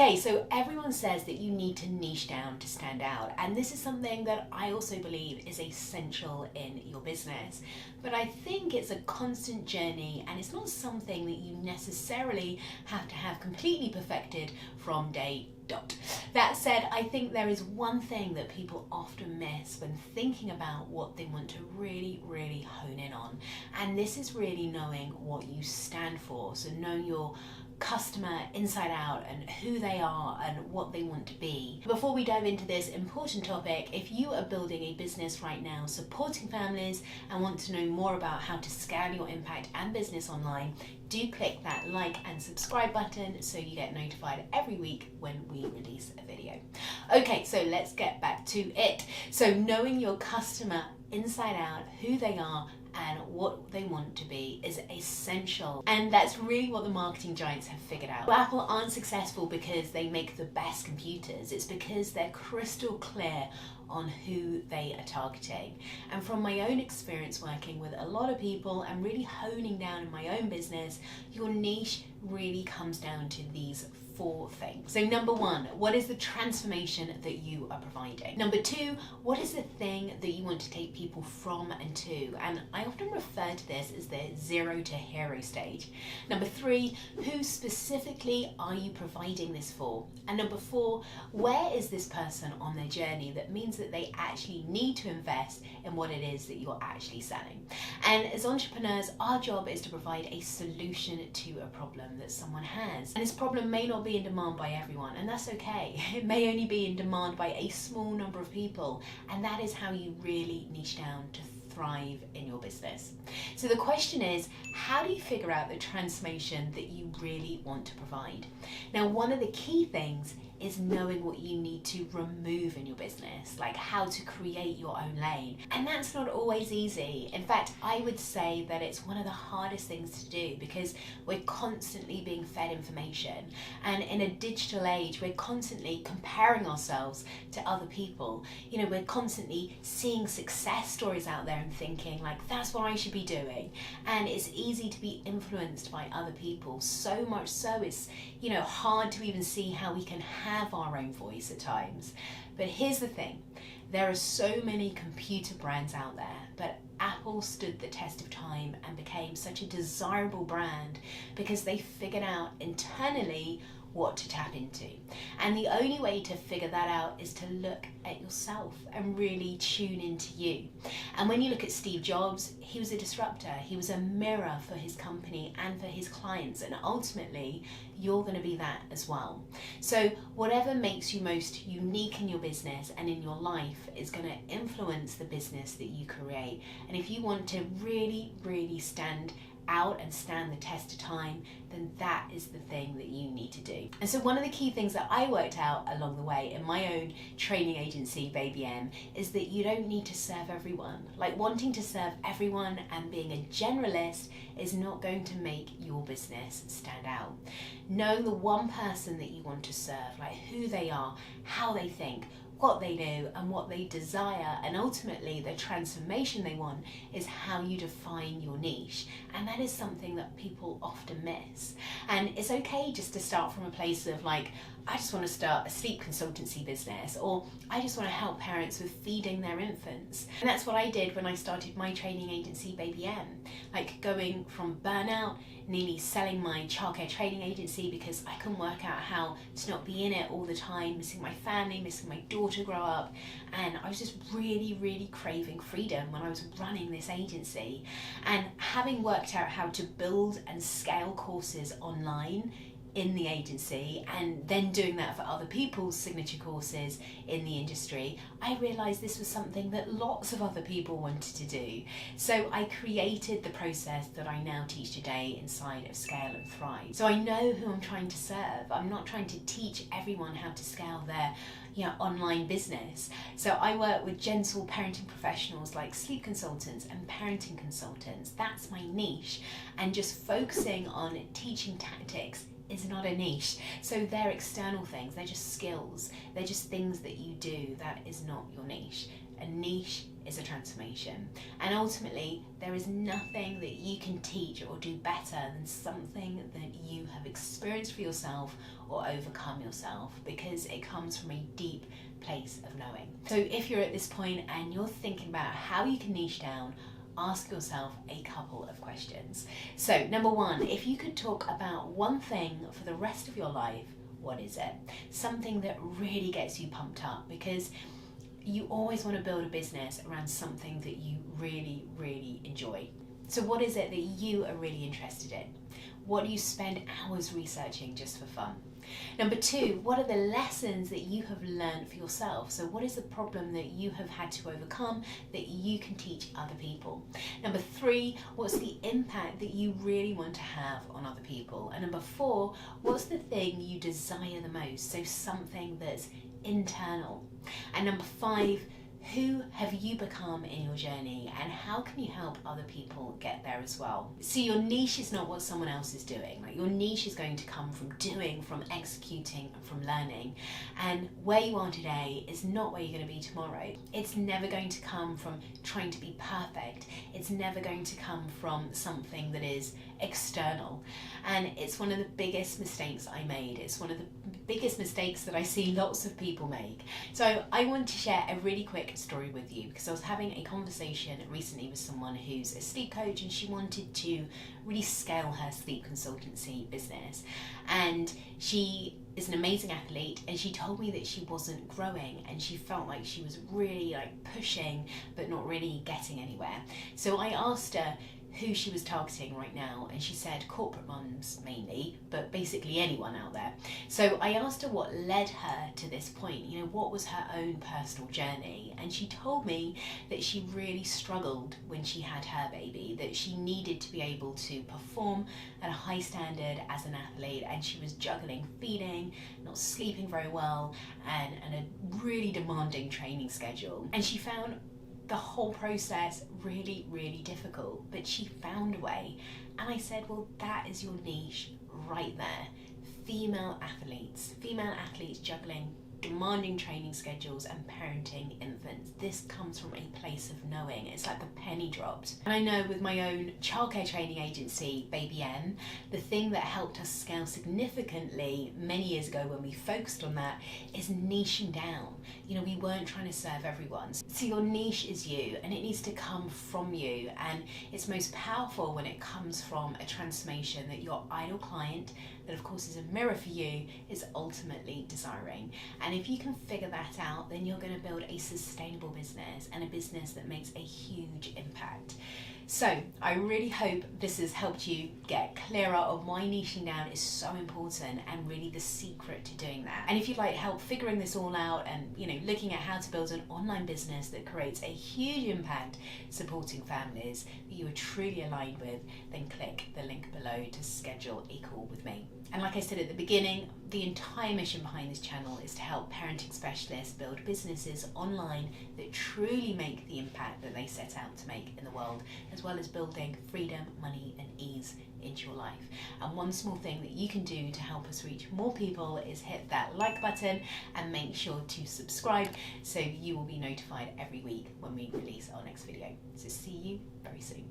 Okay, so everyone says that you need to niche down to stand out, and this is something that I also believe is essential in your business. But I think it's a constant journey, and it's not something that you necessarily have to have completely perfected from day dot. That said, I think there is one thing that people often miss when thinking about what they want to really hone in on, and this is really knowing what you stand for. So knowing your customer inside out and who they are and what they want to be. Before we dive into this important topic, if you are building a business right now supporting families and want to know more about how to scale your impact and business online, do click that like and subscribe button so you get notified every week when we release a video. Okay, so let's get back to it. So knowing your customer inside out, who they are, and what they want to be is essential. And that's really what the marketing giants have figured out. Apple aren't successful because they make the best computers. It's because they're crystal clear on who they are targeting. And from my own experience working with a lot of people and really honing down in my own business, your niche really comes down to these 4 things. So number 1, what is the transformation that you are providing? Number 2, what is the thing that you want to take people from and to? And I often refer to this as the 0 to hero stage. Number 3, who specifically are you providing this for? And number 4, where is this person on their journey that means that they actually need to invest in what it is that you're actually selling? And as entrepreneurs, our job is to provide a solution to a problem that someone has. And this problem may not be in demand by everyone, and that's okay. It may only be in demand by a small number of people, and that is how you really niche down to thrive in your business. So the question is, how do you figure out the transformation that you really want to provide? Now, one of the key things is knowing what you need to remove in your business, like how to create your own lane. And that's not always easy. In fact, I would say that it's one of the hardest things to do because we're constantly being fed information. And in a digital age, we're constantly comparing ourselves to other people. You know, we're constantly seeing success stories out there and thinking like, that's what I should be doing. And it's easy to be influenced by other people. So much so it's, you know, hard to even see how we can have our own voice at times. But here's the thing, there are so many computer brands out there, but Apple stood the test of time and became such a desirable brand because they figured out internally what to tap into. And the only way to figure that out is to look at yourself and really tune into you. And when you look at Steve Jobs, he was a disruptor. He was a mirror for his company and for his clients. And ultimately, you're going to be that as well. So whatever makes you most unique in your business and in your life is going to influence the business that you create. And if you want to really stand out and stand the test of time, then that is the thing that you need to do. And so one of the key things that I worked out along the way in my own training agency, Baby M, is that you don't need to serve everyone. Like wanting to serve everyone and being a generalist is not going to make your business stand out. Knowing the one person that you want to serve, like who they are, how they think, what they do and what they desire, and ultimately the transformation they want, is how you define your niche. And that is something that people often miss. And it's okay just to start from a place of like, I just want to start a sleep consultancy business, or I just want to help parents with feeding their infants. And that's what I did when I started my training agency, Baby M. Like going from burnout, nearly selling my childcare training agency because I couldn't work out how to not be in it all the time, missing my family, missing my daughter grow up. And I was just really craving freedom when I was running this agency. And having worked out how to build and scale courses online in the agency and then doing that for other people's signature courses in the industry, I realized this was something that lots of other people wanted to do. So I created the process that I now teach today inside of Scale and Thrive. So I know who I'm trying to serve. I'm not trying to teach everyone how to scale their online business. So I work with gentle parenting professionals like sleep consultants and parenting consultants. That's my niche. And just focusing on teaching tactics is not a niche. So they're external things, they're just skills, they're just things that you do. That is not your niche. a niche is a transformation, and ultimately there is nothing that you can teach or do better than something that you have experienced for yourself or overcome yourself, because it comes from a deep place of knowing. So if you're at this point and you're thinking about how you can niche down, ask yourself a couple of questions. So number one, if you could talk about one thing for the rest of your life, what is it? Something that really gets you pumped up, because you always want to build a business around something that you really, really enjoy. So what is it that you are really interested in? What do you spend hours researching just for fun? Number two, what are the lessons that you have learned for yourself? So what is the problem that you have had to overcome that you can teach other people? Number three, what's the impact that you really want to have on other people? And number four, what's the thing you desire the most? So something that's internal. And number five, who have you become in your journey, and how can you help other people get there as well? So your niche is not what someone else is doing. Like, your niche is going to come from doing, from executing, and from learning. And where you are today is not where you're going to be tomorrow. It's never going to come from trying to be perfect. It's never going to come from something that is external. And it's one of the biggest mistakes I made. It's one of the biggest mistakes that I see lots of people make. So I want to share a really quick story with you, because I was having a conversation recently with someone who's a sleep coach, and she wanted to really scale her sleep consultancy business. And she is an amazing athlete, and she told me that she wasn't growing, and she felt like she was really pushing but not really getting anywhere. So I asked her who she was targeting right now, and she said corporate mums mainly, but basically anyone out there. So I asked her what led her to this point, what was her own personal journey, and she told me that she really struggled when she had her baby, that she needed to be able to perform at a high standard as an athlete, and she was juggling feeding, not sleeping very well, and a really demanding training schedule. And she found the whole process really, really difficult, but she found a way. And I said, well, that is your niche right there. Female athletes juggling demanding training schedules and parenting infants. This comes from a place of knowing. It's like the penny dropped. And I know with my own childcare training agency, Baby M, the thing that helped us scale significantly many years ago when we focused on that is niching down. We weren't trying to serve everyone. So your niche is you, and it needs to come from you. And it's most powerful when it comes from a transformation that your ideal client, that of course is a mirror for you, is ultimately desiring. And if you can figure that out, then you're going to build a sustainable business, and a business that makes a huge impact. So I really hope this has helped you get clearer on why niching down is so important, and really the secret to doing that. And if you'd like help figuring this all out, and looking at how to build an online business that creates a huge impact supporting families that you are truly aligned with, then click the link below to schedule a call with me. And like I said at the beginning, the entire mission behind this channel is to help parenting specialists build businesses online that truly make the impact that they set out to make in the world, as well as building freedom, money, and ease into your life. And one small thing that you can do to help us reach more people is hit that like button and make sure to subscribe, so you will be notified every week when we release our next video. So see you very soon.